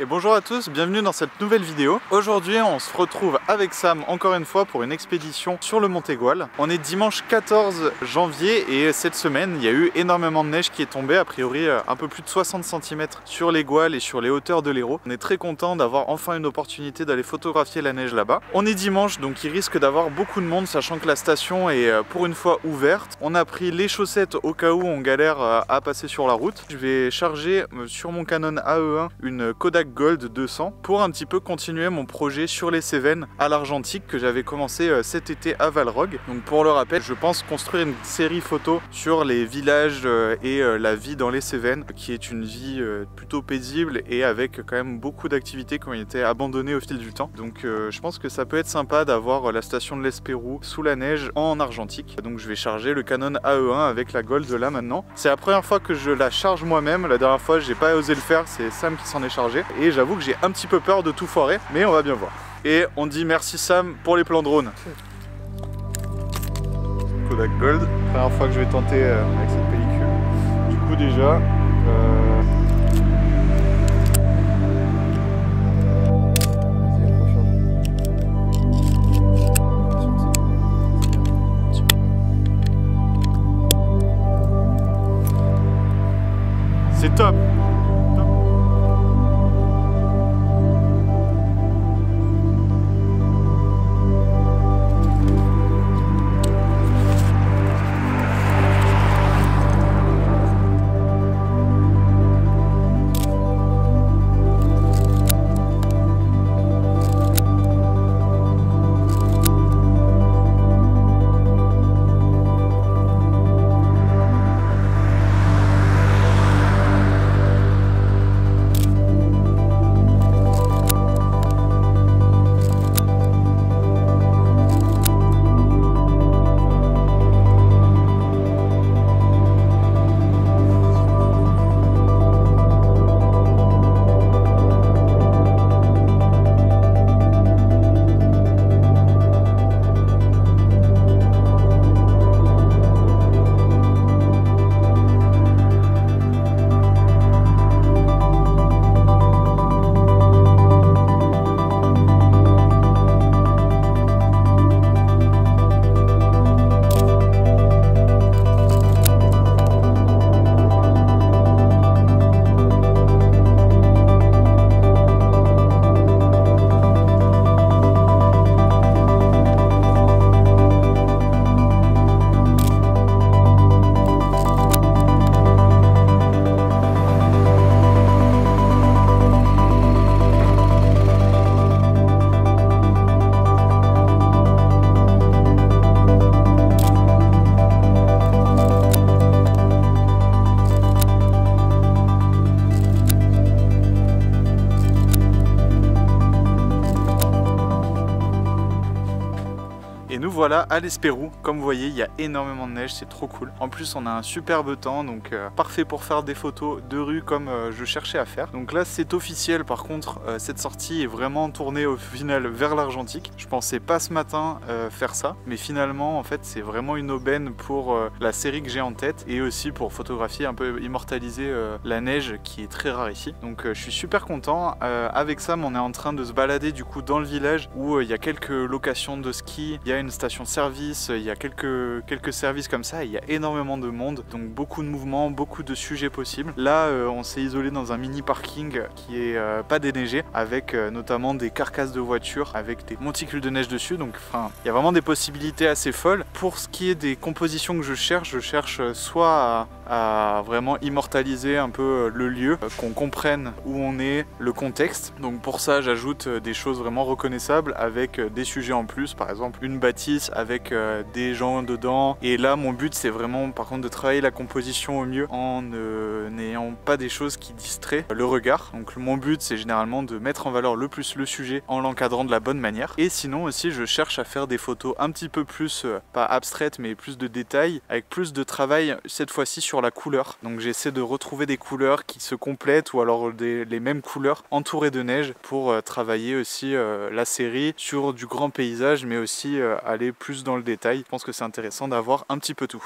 Et bonjour à tous, bienvenue dans cette nouvelle vidéo. Aujourd'hui on se retrouve avec Sam encore une fois pour une expédition sur le Mont Aigoual. On est dimanche 14 janvier et cette semaine il y a eu énormément de neige qui est tombée, a priori un peu plus de 60 cm sur l'Aigoual et sur les hauteurs de l'Hérault. On est très content d'avoir enfin une opportunité d'aller photographier la neige là-bas. On est dimanche donc il risque d'avoir beaucoup de monde sachant que la station est pour une fois ouverte. On a pris les chaussettes au cas où on galère à passer sur la route. Je vais charger sur mon Canon AE1 une Kodak Gold 200 pour un petit peu continuer mon projet sur les Cévennes à l'Argentique que j'avais commencé cet été à Valrog. Donc pour le rappel, je pense construire une série photo sur les villages et la vie dans les Cévennes qui est une vie plutôt paisible et avec quand même beaucoup d'activités qui ont été abandonnées au fil du temps. Donc je pense que ça peut être sympa d'avoir la station de l'Espérou sous la neige en Argentique. Donc je vais charger le Canon AE1 avec la Gold là maintenant. C'est la première fois que je la charge moi-même. La dernière fois j'ai pas osé le faire, c'est Sam qui s'en est chargé. Et j'avoue que j'ai un petit peu peur de tout foirer, mais on va bien voir. Et on dit merci Sam pour les plans drone. Kodak Gold, première fois que je vais tenter avec cette pellicule. Du coup déjà... C'est top. Et nous voilà à l'Espérou. Comme vous voyez, il y a énormément de neige, c'est trop cool. En plus, on a un superbe temps, donc parfait pour faire des photos de rue comme je cherchais à faire. Donc là, c'est officiel. Par contre, cette sortie est vraiment tournée au final vers l'Argentique. Je pensais pas ce matin faire ça, mais finalement, en fait, c'est vraiment une aubaine pour la série que j'ai en tête et aussi pour photographier un peu, immortaliser la neige qui est très rare ici. Donc je suis super content. Avec Sam, on est en train de se balader du coup dans le village où il y a quelques locations de ski, il y a une station de service, il y a quelques services comme ça, et il y a énormément de monde, donc beaucoup de mouvements, beaucoup de sujets possibles. Là on s'est isolé dans un mini parking qui est pas déneigé, avec notamment des carcasses de voitures avec des monticules de neige dessus, donc enfin il y a vraiment des possibilités assez folles. Pour ce qui est des compositions que je cherche soit à vraiment immortaliser un peu le lieu, qu'on comprenne où on est, le contexte. Donc pour ça j'ajoute des choses vraiment reconnaissables avec des sujets en plus, par exemple une bâtisse avec des gens dedans. Et là mon but c'est vraiment par contre de travailler la composition au mieux en n'ayant pas des choses qui distraient le regard. Donc mon but c'est généralement de mettre en valeur le plus le sujet en l'encadrant de la bonne manière. Et sinon aussi je cherche à faire des photos un petit peu plus, pas abstraites mais plus de détails, avec plus de travail cette fois-ci sur la couleur. Donc j'essaie de retrouver des couleurs qui se complètent ou alors les mêmes couleurs entourées de neige pour travailler aussi la série sur du grand paysage mais aussi aller plus dans le détail. Je pense que c'est intéressant d'avoir un petit peu tout.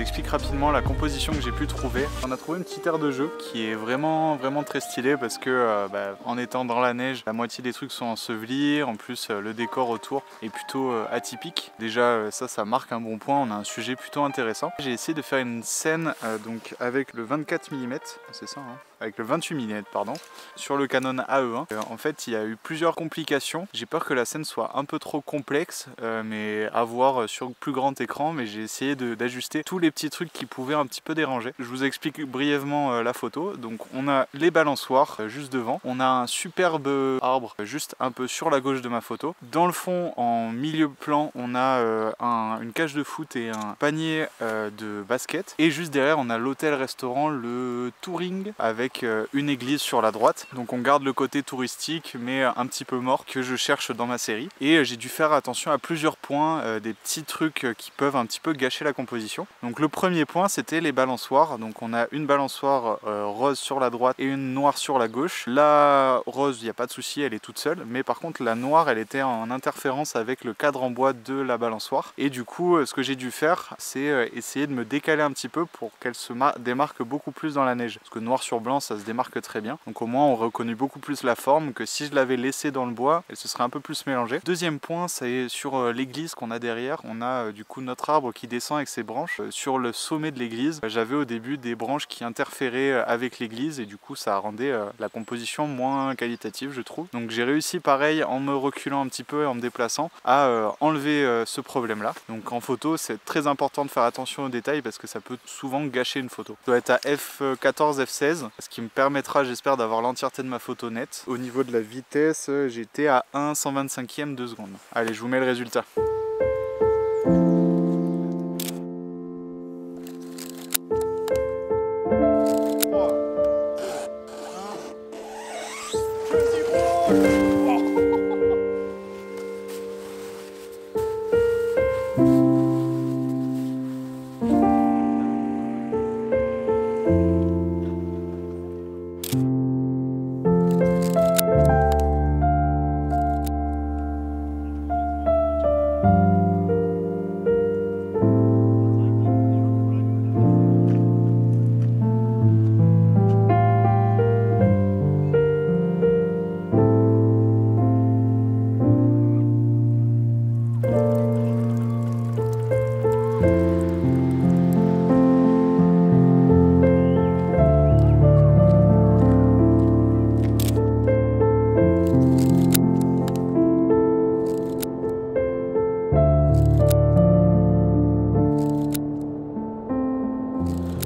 explique rapidement la composition que j'ai pu trouver. On a trouvé une petite aire de jeu qui est vraiment très stylée parce que en étant dans la neige, la moitié des trucs sont ensevelis. En plus, le décor autour est plutôt atypique. Déjà, ça marque un bon point. On a un sujet plutôt intéressant. J'ai essayé de faire une scène donc avec le 24 mm, c'est ça, hein, avec le 28 mm, pardon, sur le Canon AE1. En fait, il y a eu plusieurs complications. J'ai peur que la scène soit un peu trop complexe, mais à voir sur plus grand écran. Mais j'ai essayé d'ajuster tous les petits trucs qui pouvaient un petit peu déranger. Je vous explique brièvement la photo. Donc, on a les balançoires juste devant. On a un superbe arbre juste un peu sur la gauche de ma photo. Dans le fond, en milieu plan, on a une cage de foot et un panier de basket. Et juste derrière, on a l'hôtel-restaurant, le Touring, avec une église sur la droite. Donc on garde le côté touristique mais un petit peu mort que je cherche dans ma série. Et j'ai dû faire attention à plusieurs points, des petits trucs qui peuvent un petit peu gâcher la composition. Donc le premier point, c'était les balançoires. Donc on a une balançoire rose sur la droite et une noire sur la gauche. La rose, il n'y a pas de souci, elle est toute seule. Mais par contre la noire, elle était en interférence avec le cadre en bois de la balançoire. Et du coup, ce que j'ai dû faire, c'est essayer de me décaler un petit peu pour qu'elle se démarque beaucoup plus dans la neige. Parce que noir sur blanc, ça se démarque très bien. Donc au moins, on reconnaît beaucoup plus la forme que si je l'avais laissée dans le bois, elle se serait un peu plus mélangée. Deuxième point, c'est sur l'église qu'on a derrière. On a du coup notre arbre qui descend avec ses branches. Sur le sommet de l'église, j'avais au début des branches qui interféraient avec l'église et du coup, ça rendait la composition moins qualitative, je trouve. Donc j'ai réussi pareil, en me reculant un petit peu et en me déplaçant, à enlever ce problème-là. Donc en photo, c'est très important de faire attention aux détails parce que ça peut souvent gâcher une photo. Je dois être à f14, f16, ce qui me permettra, j'espère, d'avoir l'entièreté de ma photo nette. Au niveau de la vitesse, j'étais à 1/125e de seconde. Allez, je vous mets le résultat.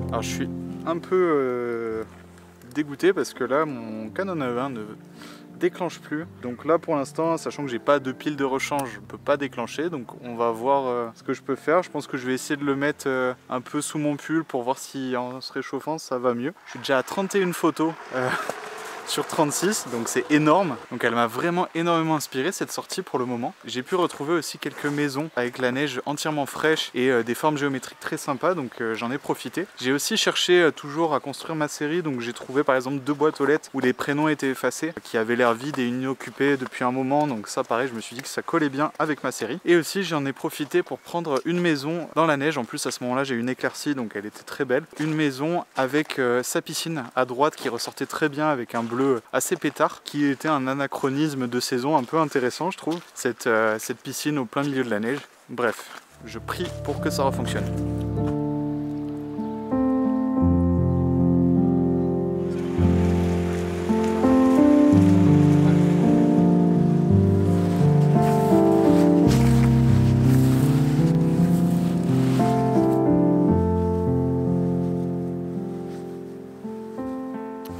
Alors je suis un peu dégoûté parce que là mon Canon AE1 ne déclenche plus. Donc là pour l'instant, sachant que j'ai pas de pile de rechange, je peux pas déclencher. Donc on va voir ce que je peux faire. Je pense que je vais essayer de le mettre un peu sous mon pull pour voir si en se réchauffant ça va mieux. Je suis déjà à 31 photos. Sur 36, donc c'est énorme. Donc elle m'a vraiment énormément inspiré cette sortie pour le moment. J'ai pu retrouver aussi quelques maisons avec la neige entièrement fraîche et des formes géométriques très sympas, donc j'en ai profité. J'ai aussi cherché toujours à construire ma série, donc j'ai trouvé par exemple 2 boîtes aux lettres où les prénoms étaient effacés, qui avaient l'air vides et inoccupés depuis un moment, donc ça pareil, je me suis dit que ça collait bien avec ma série. Et aussi j'en ai profité pour prendre une maison dans la neige. En plus à ce moment là j'ai une éclaircie, donc elle était très belle. Une maison avec sa piscine à droite qui ressortait très bien avec un bleu assez pétard, qui était un anachronisme de saison un peu intéressant je trouve, cette piscine au plein milieu de la neige. Bref, je prie pour que ça refonctionne.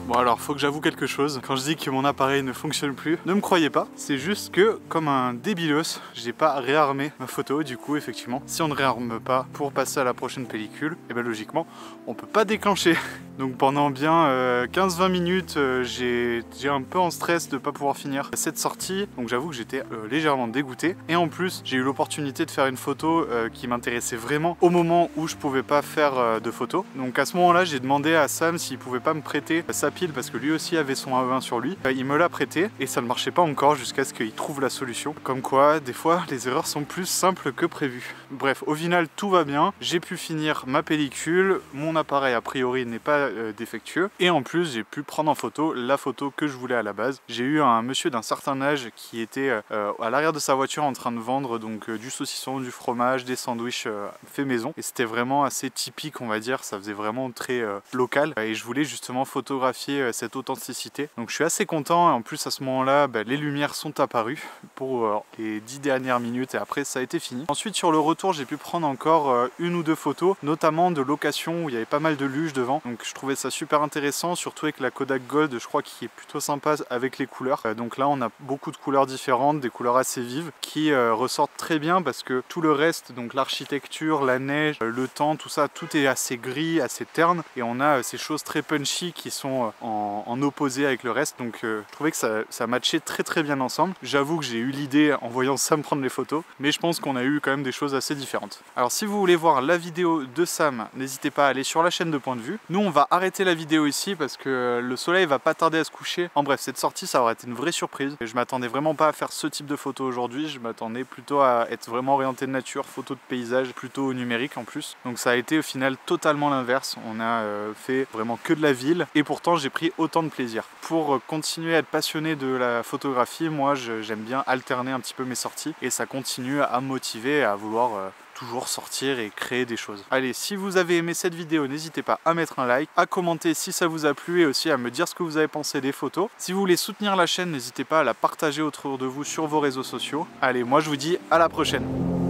Bon alors, faut que j'avoue quelque chose. Quand je dis que mon appareil ne fonctionne plus, ne me croyez pas. C'est juste que, comme un débilos, j'ai pas réarmé ma photo. Du coup, effectivement, si on ne réarme pas pour passer à la prochaine pellicule, et bien logiquement, on peut pas déclencher. Donc pendant bien 15-20 minutes, j'ai un peu en stress de pas pouvoir finir cette sortie. Donc j'avoue que j'étais légèrement dégoûté. Et en plus, j'ai eu l'opportunité de faire une photo qui m'intéressait vraiment au moment où je pouvais pas faire de photo. Donc à ce moment-là, j'ai demandé à Sam s'il pouvait pas me prêter sa pile tranquille parce que lui aussi avait son A20 sur lui. Il me l'a prêté et ça ne marchait pas encore jusqu'à ce qu'il trouve la solution. Comme quoi, des fois, les erreurs sont plus simples que prévu. Bref, au final, tout va bien. J'ai pu finir ma pellicule. Mon appareil, a priori, n'est pas défectueux. Et en plus, j'ai pu prendre en photo la photo que je voulais à la base. J'ai eu un monsieur d'un certain âge qui était à l'arrière de sa voiture en train de vendre donc du saucisson, du fromage, des sandwichs fait maison. Et c'était vraiment assez typique, on va dire. Ça faisait vraiment très local. Et je voulais justement photographier cette authenticité. Donc je suis assez content. Et en plus, à ce moment-là, les lumières sont apparues pour les 10 dernières minutes et après ça a été fini. Ensuite sur le retour j'ai pu prendre encore une ou deux photos, notamment de location où il y avait pas mal de luge devant, donc je trouvais ça super intéressant, surtout avec la Kodak Gold, je crois qui est plutôt sympa avec les couleurs. Donc là on a beaucoup de couleurs différentes, des couleurs assez vives qui ressortent très bien parce que tout le reste, donc l'architecture, la neige, le temps, tout ça, tout est assez gris, assez terne et on a ces choses très punchy qui sont en opposé avec le reste, donc je trouvais que ça matchait très bien ensemble. J'avoue que j'ai eu l'idée en voyant Sam prendre les photos, mais je pense qu'on a eu quand même des choses assez différentes. Alors si vous voulez voir la vidéo de Sam, n'hésitez pas à aller sur la chaîne de Point de Vue. Nous on va arrêter la vidéo ici parce que le soleil va pas tarder à se coucher. En bref, cette sortie ça aurait été une vraie surprise. Je m'attendais vraiment pas à faire ce type de photos aujourd'hui, je m'attendais plutôt à être vraiment orienté de nature, photo de paysage, plutôt numérique en plus. Donc ça a été au final totalement l'inverse. On a fait vraiment que de la ville et pourtant j'ai pris autant de plaisir. Pour continuer à être passionné de la photographie, moi j'aime bien alterner un petit peu mes sorties et ça continue à me motiver à vouloir toujours sortir et créer des choses. Allez, si vous avez aimé cette vidéo, n'hésitez pas à mettre un like, à commenter si ça vous a plu et aussi à me dire ce que vous avez pensé des photos. Si vous voulez soutenir la chaîne, n'hésitez pas à la partager autour de vous sur vos réseaux sociaux. Allez, moi je vous dis à la prochaine.